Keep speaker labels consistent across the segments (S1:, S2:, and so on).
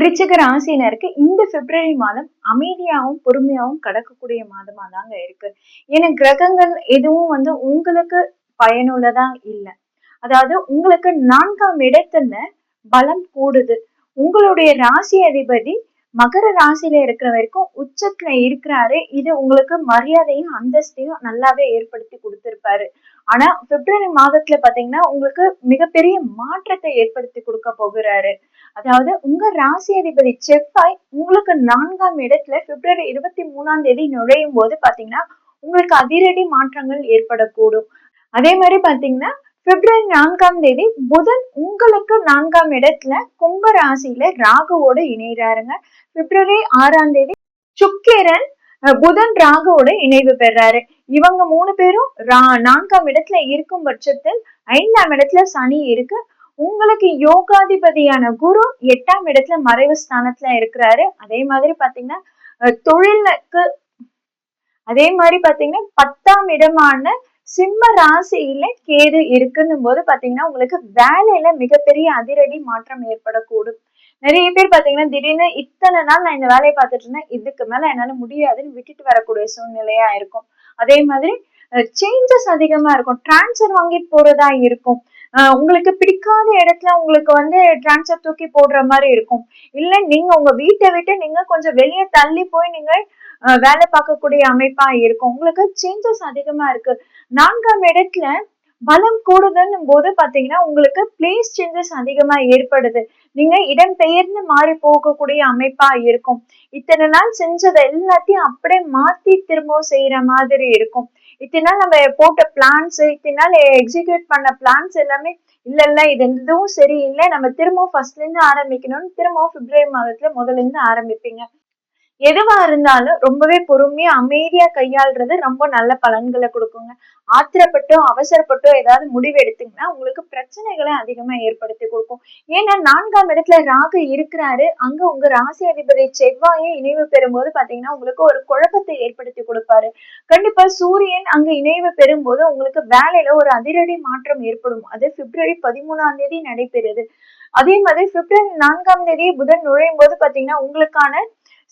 S1: விருச்சிக ராசினருக்கு இந்த பிப்ரவரி மாதம் அமைதியாகவும் பொறுமையாகவும் கடக்கக்கூடிய மாதமா தாங்க இருக்கு. ஏன்னா கிரகங்கள் எதுவும் உங்களுக்கு பயனுள்ளதா இல்லை. அதாவது உங்களுக்கு 4ஆம் இடத்துல பலம் கூடுது. உங்களுடைய ராசி அதிபதி மகர ராசியில இருக்கிற வரைக்கும் உச்சத்துல இருக்கிறாரு. இது உங்களுக்கு மரியாதையும் அந்தஸ்தையும் நல்லாவே ஏற்படுத்தி கொடுத்திருப்பாரு. ஆனா பிப்ரவரி மாதத்துல பாத்தீங்கன்னா உங்களுக்கு மிகப்பெரிய மாற்றத்தை ஏற்படுத்தி கொடுக்க போகிறாரு. அதாவது உங்க ராசி அதிபதி செவ்வாய் உங்களுக்கு 4ஆம் இடத்துல பிப்ரவரி 23ஆம் தேதி நுழையும் போது பாத்தீங்கன்னா உங்களுக்கு அதிரடி மாற்றங்கள் ஏற்படக்கூடும். அதே மாதிரி பாத்தீங்கன்னா பிப்ரவரி 4ஆம் தேதி புதன் உங்களுக்கு 4ஆம் இடத்துல கும்ப ராசியில ராகுவோட இணைகிறாருங்க. பிப்ரவரி 6ஆம் தேதி சுக்கிரன் புதன் ராகுவோட இணைவு பெறாரு. இவங்க 3 பேரும் 4ஆம் இடத்துல இருக்கும் பட்சத்தில் 5ஆம் இடத்துல சனி இருக்கு. உங்களுக்கு யோகாதிபதியான குரு 8ஆம் இடத்துல மறைவு ஸ்தானத்துல இருக்கிறாரு. அதே மாதிரி பாத்தீங்கன்னா தொழிலுக்கு அதே மாதிரி பாத்தீங்கன்னா 10ஆம் இடமான சிம்ம ராசியில கேது இருக்குன்னும் போது பாத்தீங்கன்னா உங்களுக்கு வேலையில மிகப்பெரிய அதிரடி மாற்றம் ஏற்படக்கூடும். நிறைய பேர் பாத்தீங்கன்னா திடீர்னு இத்தனை நாள் நான் இந்த வேலையை பார்த்துட்டு இருந்தேன், இதுக்கு மேல என்னால முடியாதுன்னு விட்டுட்டு வரக்கூடிய சூழ்நிலையா இருக்கும். அதே மாதிரி சேஞ்சஸ் அதிகமா இருக்கும். டிரான்ஸ்ஃபர் வாங்கிட்டு போறதா இருக்கும். உங்களுக்கு பிடிக்காத இடத்துல உங்களுக்கு டிரான்ஸ்ஃபர் தூக்கி போடுற மாதிரி இருக்கும். இல்ல நீங்க உங்க வீட்டை விட்டு நீங்க கொஞ்சம் வெளியே தள்ளி போய் நீங்க வேலை பார்க்கக்கூடிய அமைப்பா இருக்கும். உங்களுக்கு சேஞ்சஸ் அதிகமா இருக்கு. 4ஆம் இடத்துல பலம் கூடுதல்னும் போது பாத்தீங்கன்னா உங்களுக்கு பிளேஸ் சேஞ்சஸ் அதிகமா ஏற்படுது. நீங்க இடம் பெயர்ந்து மாறி போகக்கூடிய அமைப்பா இருக்கும். இத்தனை நாள் செஞ்சதை எல்லாத்தையும் அப்படியே மாத்தி திரும்பவும் செய்யற மாதிரி இருக்கும். இத்தனை நாள் நம்ம போட்ட பிளான்ஸ், இத்தனை நாள் எக்ஸிக்யூட் பண்ண பிளான்ஸ் எல்லாமே இல்ல இது எதுவும் சரியில்லை, நம்ம திரும்பவும் ஃபர்ஸ்ட்ல இருந்து ஆரம்பிக்கணும்னு திரும்பவும் பிப்ரவரி மாதத்துல முதல்ல இருந்து ஆரம்பிப்பீங்க. எதுவா இருந்தாலும் ரொம்பவே பொறுமையா அமைதியா கையாள்றது ரொம்ப நல்ல பலன்களை கொடுக்குங்க. ஆத்திரப்பட்டோ அவசரப்பட்டோ ஏதாவது முடிவு எடுத்தீங்கன்னா உங்களுக்கு பிரச்சனைகளை அதிகமா ஏற்படுத்தி கொடுக்கும். ஏன்னா 4ஆம் இடத்துல ராகு இருக்கிறாரு. அங்க உங்க ராசி அதிபதி செவ்வாயை இணைவு பெறும்போது பாத்தீங்கன்னா உங்களுக்கு ஒரு குழப்பத்தை ஏற்படுத்தி கொடுப்பாரு. கண்டிப்பா சூரியன் அங்க இணைவு பெறும்போது உங்களுக்கு வேலையில ஒரு அதிரடி மாற்றம் ஏற்படும். அது பிப்ரவரி 13ஆம் தேதி நடைபெறுது. அதே மாதிரி பிப்ரவரி 4ஆம் தேதி புதன் நுழையும் போது பாத்தீங்கன்னா உங்களுக்கான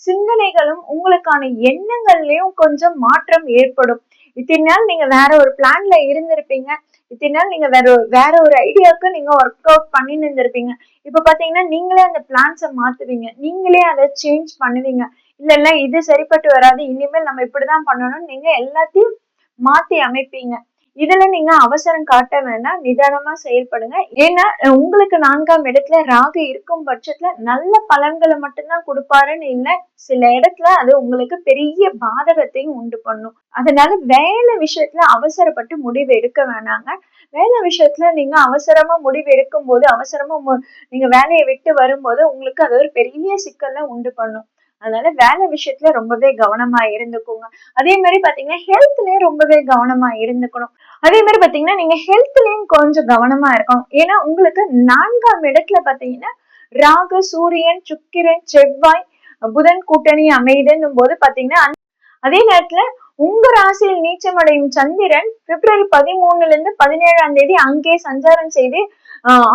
S1: சிந்தனைகளும் உங்களுக்கான எண்ணங்கள்லயும் கொஞ்சம் மாற்றம் ஏற்படும். இத்தனை நாள் நீங்க வேற ஒரு பிளான்ல இருந்திருப்பீங்க. இத்தனை நாள் நீங்க வேற ஒரு ஐடியாவுக்கு நீங்க ஒர்க் அவுட் பண்ணின்னு இருந்திருப்பீங்க. இப்ப பாத்தீங்கன்னா நீங்களே அந்த பிளான்ஸை மாத்துவீங்க. நீங்களே அதை சேஞ்ச் பண்ணுவீங்க. இல்ல இது சரிப்பட்டு வராது, இனிமேல் நம்ம இப்படிதான் பண்ணணும்னு நீங்க எல்லாத்தையும் மாத்தி அமைப்பீங்க. இதுல நீங்க அவசரம் காட்ட வேண்டாம், நிதானமா செயல்படுங்க. ஏன்னா உங்களுக்கு 4ஆம் இடத்துல ராகு இருக்கும் பட்சத்துல நல்ல பலன்களை மட்டும்தான் கொடுப்பாருன்னு இல்லை, சில இடத்துல அது உங்களுக்கு பெரிய பாதகத்தையும் உண்டு பண்ணும். அதனால வேலை விஷயத்துல அவசரப்பட்டு முடிவு எடுக்க வேணாங்க. வேலை விஷயத்துல நீங்க அவசரமா முடிவு எடுக்கும் போது, அவசரமா நீங்க வேலையை விட்டு வரும்போது உங்களுக்கு அது ஒரு பெரிய சிக்கலை உண்டு பண்ணும். அதனால வேலை விஷயத்துல ரொம்பவே கவனமா இருந்துக்கோங்க. அதே மாதிரி பாத்தீங்கன்னா ஹெல்த்லயே ரொம்பவே கவனமா இருந்துக்கணும். அதே மாதிரி பாத்தீங்கன்னா நீங்க ஹெல்த்லயும் கொஞ்சம் கவனமா இருக்கணும். ஏன்னா உங்களுக்கு 4ஆம் இடத்துல பாத்தீங்கன்னா ராகு, சூரியன், சுக்கிரன், செவ்வாய், புதன் கூட்டணி அமைதுன்னும் போது பாத்தீங்கன்னா அதே நேரத்துல உங்க ராசியில் நீச்சமடையும் சந்திரன் பிப்ரவரி 13ல இருந்து 17ஆம் தேதி அங்கே சஞ்சாரம் செய்து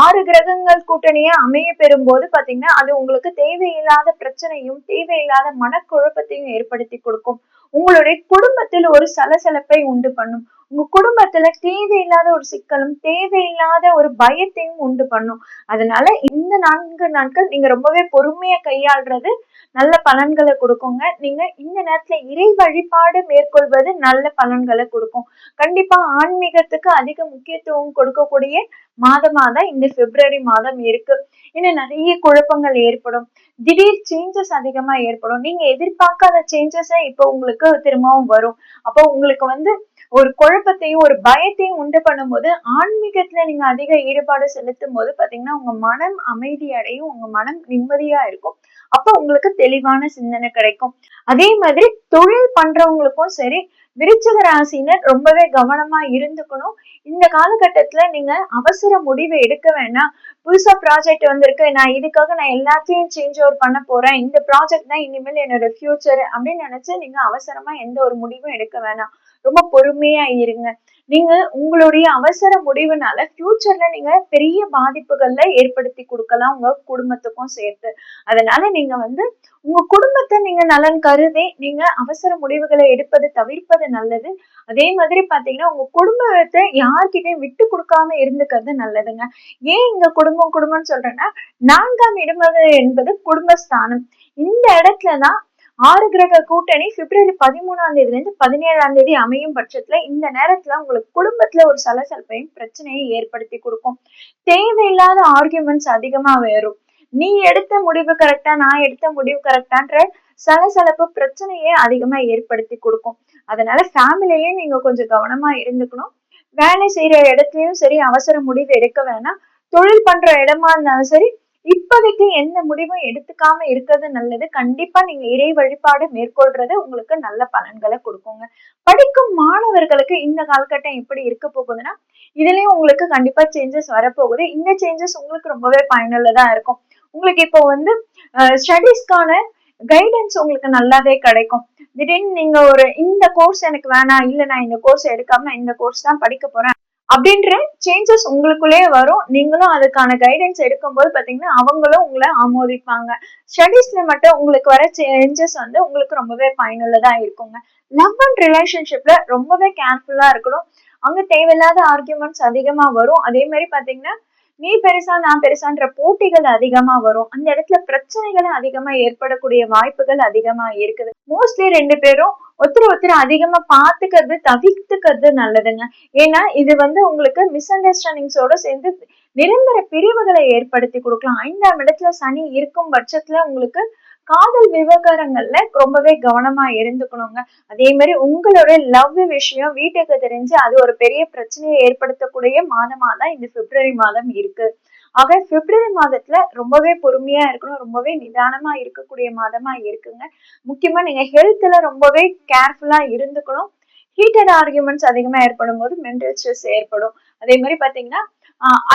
S1: 6 கிரகங்கள் கூட்டணியா அமைய பெறும் போது பாத்தீங்கன்னா அது உங்களுக்கு தேவையில்லாத பிரச்சனையும் தேவையில்லாத மனக்குழப்பத்தையும் ஏற்படுத்தி கொடுக்கும். உங்களுடைய குடும்பத்தில் ஒரு சலசலப்பை உண்டு பண்ணும். உங்க குடும்பத்துல தேவையில்லாத ஒரு சிக்கலும் தேவையில்லாத ஒரு பயத்தையும் உண்டு பண்ணும். அதனால இந்த 4 நாட்கள் நீங்க ரொம்பவே பொறுமையா கையாள்றது நல்ல பலன்களை கொடுக்குங்க. நீங்க இந்த நேரத்துல இறை வழிபாடு மேற்கொள்வது நல்ல பலன்களை கொடுக்கும். கண்டிப்பா ஆன்மீகத்துக்கு அதிக முக்கியத்துவம் கொடுக்கக்கூடிய மாதமாதான் இந்த பிப்ரவரி மாதம் இருக்கு. இன்னும் நிறைய குழப்பங்கள் ஏற்படும். திடீர் சேஞ்சஸ் அதிகமா ஏற்படும். நீங்க எதிர்பார்க்காத சேஞ்சஸ் இப்போ உங்களுக்கு திரும்பவும் வரும். அப்போ உங்களுக்கு ஒரு குழப்பத்தையும் ஒரு பயத்தையும் உண்டு பண்ணும்போது ஆன்மீகத்துல நீங்க அதிக ஈடுபாடு செலுத்தும் போது பாத்தீங்கன்னா உங்க மனம் அமைதி அடையும், உங்க மனம் நிம்மதியா இருக்கும். அப்ப உங்களுக்கு தெளிவான சிந்தனை கிடைக்கும். அதே மாதிரி தொழில் பண்றவங்களுக்கும் சரி, விருச்சிக ராசினர் ரொம்பவே கவனமா இருந்துக்கணும். இந்த காலகட்டத்துல நீங்க அவசர முடிவு எடுக்க வேண்டாம். புதுசா ப்ராஜெக்ட் வந்திருக்கு, நான் எல்லாத்தையும் சேஞ்ச் ஓவர் பண்ண போறேன், இந்த ப்ராஜெக்ட் தான் இனிமேல் என்னோட ஃபியூச்சர் அப்படின்னு நினைச்சு நீங்க அவசரமா எந்த ஒரு முடிவும் எடுக்க வேணாம். ரொம்ப பொறுமையா இருங்க. நீங்க உங்களுடைய அவசர முடிவுனால ஃபியூச்சர்ல நீங்க பெரிய பாதிப்புகள்ல ஏற்படுத்தி கொடுக்கலாம் உங்க குடும்பத்துக்கும் சேர்த்து. அதனால நீங்க வந்து உங்க குடும்பத்தை நீங்க நலன் கருதி நீங்க அவசர முடிவுகளை எடுப்பது தவிர்ப்பது நல்லது. அதே மாதிரி பாத்தீங்கன்னா உங்க குடும்பத்தை யார்கிட்டயும் விட்டு கொடுக்காம இருந்துக்கிறது நல்லதுங்க. ஏன் இங்க குடும்பம் குடும்பம்னு சொல்றேன்னா, 4ஆம் இடமது என்பது குடும்பஸ்தானம். இந்த இடத்துலதான் 6 கிரக கூட்டணி பிப்ரவரி 13ஆம் தேதியில இருந்து 17ஆம் தேதி அமையும் பட்சத்துல இந்த நேரத்துல உங்களுக்கு குடும்பத்துல ஒரு சலசலப்பையும் பிரச்சனையும் ஏற்படுத்தி கொடுக்கும். தேவையில்லாத ஆர்கியூமெண்ட்ஸ் அதிகமா வரும். நீ எடுத்த முடிவு கரெக்டா, நான் எடுத்த முடிவு கரெக்டான்ற சலசலப்பு பிரச்சனையே அதிகமா ஏற்படுத்தி கொடுக்கும். அதனால ஃபேமிலிலயும் நீங்க கொஞ்சம் கவனமா இருந்துக்கணும். வேலை செய்யற இடத்துலயும் சரி அவசர முடிவு எடுக்க வேணாம். தொழில் பண்ற இடமா இருந்தாலும் சரி இப்போதைக்கு எந்த முடிவும் எடுத்துக்காம இருக்கிறது நல்லது. கண்டிப்பா நீங்க இறை வழிபாடு மேற்கொள்றது உங்களுக்கு நல்ல பலன்களை கொடுக்குங்க. படிக்கும் மாணவர்களுக்கு இந்த காலகட்டம் எப்படி இருக்க போகுதுன்னா, இதுலயும் உங்களுக்கு கண்டிப்பா சேஞ்சஸ் வரப்போகுது. இந்த சேஞ்சஸ் உங்களுக்கு ரொம்பவே பயனுள்ளதா இருக்கும். உங்களுக்கு இப்போ வந்து ஸ்டடீஸ்க்கான கைடன்ஸ் உங்களுக்கு நல்லாவே கிடைக்கும். திடீர்னு நீங்க ஒரு இந்த கோர்ஸ் எனக்கு வேணாம், இல்ல நான் இந்த கோர்ஸ் எடுக்காம நான் இந்த கோர்ஸ் தான் படிக்க போறேன் அப்படின்ற சேஞ்சஸ் உங்களுக்குள்ளே வரும். நீங்களும் அதுக்கான கைடன்ஸ் எடுக்கும்போது பாத்தீங்கன்னா அவங்களும் உங்களை ஆமோதிப்பாங்க. ஸ்டடீஸ்ல மட்டும் உங்களுக்கு வர சேஞ்சஸ் வந்து உங்களுக்கு ரொம்பவே பயனுள்ளதா இருக்குங்க. லவ் அண்ட் ரிலேஷன்ஷிப்ல ரொம்பவே கேர்ஃபுல்லா இருக்கணும். அங்க தேவையில்லாத ஆர்கியூமெண்ட்ஸ் அதிகமா வரும். அதே மாதிரி பாத்தீங்கன்னா நீ பெருசா நான் பெருசான்ற போட்டிகள் அதிகமா வரும். அந்த இடத்துல பிரச்சனைகள் அதிகமா ஏற்படக்கூடிய வாய்ப்புகள் அதிகமா இருக்குது. மோஸ்ட்லி 2 பேரும் ஒருத்தர் அதிகமா பாத்துக்கிறது தவிர்த்துக்கிறது நல்லதுங்க. ஏன்னா இது வந்து உங்களுக்கு மிஸ் அண்டர்ஸ்டாண்டிங்ஸோட சேர்ந்து நிரந்தர பிரிவுகளை ஏற்படுத்தி கொடுக்கலாம். 5ஆம் இடத்துல சனி இருக்கும் பட்சத்துல உங்களுக்கு காதல் விவகாரங்கள்ல ரொம்பவே கவனமா இருந்துக்கணுங்க. அதே மாதிரி உங்களோட லவ் விஷயம் வீட்டுக்கு தெரிஞ்சு அது ஒரு பெரிய பிரச்சனையை ஏற்படுத்தக்கூடிய மாதமா தான் இந்த பிப்ரவரி மாதம் இருக்கு. ஆக பிப்ரவரி மாதத்துல ரொம்பவே பொறுமையா இருக்கணும். ரொம்பவே நிதானமா இருக்கக்கூடிய மாதமா இருக்குங்க. முக்கியமா நீங்க ஹெல்த்ல ரொம்பவே கேர்ஃபுல்லா இருந்துக்கணும். ஹீட்டட் ஆர்கியூமெண்ட்ஸ் அதிகமா ஏற்படும் போது மென்டல் ஸ்ட்ரெஸ் ஏற்படும். அதே மாதிரி பாத்தீங்கன்னா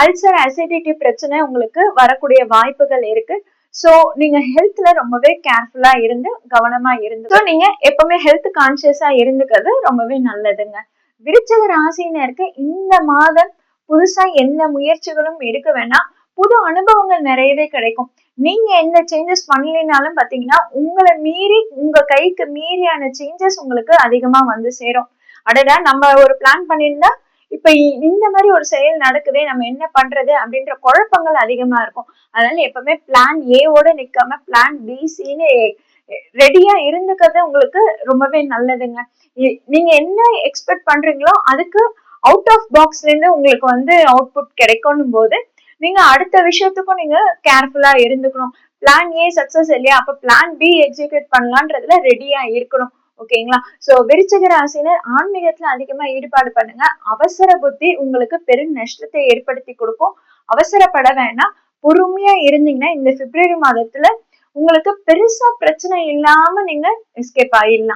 S1: அல்சர் அசிடிட்டி பிரச்சனை உங்களுக்கு வரக்கூடிய வாய்ப்புகள் இருக்கு. சோ நீங்க ஹெல்த்ல ரொம்பவே கேர்ஃபுல்லா இருந்து கவனமா இருந்து சோ நீங்க எப்பவுமே ஹெல்த் கான்சியஸா இருந்துக்கிறது ரொம்பவே நல்லதுங்க. விருச்சிக ராசினருக்கு இந்த மாதம் புதுசா எந்த முயற்சிகளும் எடுக்க வேணாம். புது அனுபவங்கள் நிறையவே கிடைக்கும். நீங்க எந்த சேஞ்சஸ் பண்ணலினாலும் பாத்தீங்கன்னா உங்களை மீறி உங்க கைக்கு மீறியான சேஞ்சஸ் உங்களுக்கு அதிகமா வந்து சேரும். அடடா நம்ம ஒரு பிளான் பண்ணியிருந்தா இப்ப இந்த மாதிரி ஒரு செயல் நடக்குதே, நம்ம என்ன பண்றது அப்படின்ற குழப்பங்கள் அதிகமா இருக்கும். அதனால எப்பவுமே பிளான் ஏவோட நிக்காம பிளான் பி சின்னு ரெடியா இருந்துக்கிறது உங்களுக்கு ரொம்பவே நல்லதுங்க. நீங்க என்ன எக்ஸ்பெக்ட் பண்றீங்களோ அதுக்கு அவுட் ஆஃப் பாக்ஸ்ல இருந்து உங்களுக்கு வந்து அவுட்புட் கிடைக்கணும் போது நீங்க அடுத்த விஷயத்துக்கும் நீங்க கேர்ஃபுல்லா இருந்துக்கணும். பிளான் ஏ சக்சஸ் இல்லையா, அப்ப பிளான் பி எக்ஸிக்யூட் பண்ணலான்றதுல ரெடியா இருக்கணும். ஓகேங்களா? சோ விருச்சிக ராசினர் ஆன்மீகத்துல அதிகமா ஈடுபாடு பண்ணுங்க. அவசர புத்தி உங்களுக்கு பெரும் நஷ்டத்தை ஏற்படுத்தி கொடுக்கும். அவசரப்பட வேணாம். பொறுமையா இருந்தீங்கன்னா இந்த பிப்ரவரி மாதத்துல உங்களுக்கு பெருசா பிரச்சனை இல்லாம நீங்க எஸ்கேப் ஆயிடலாம்.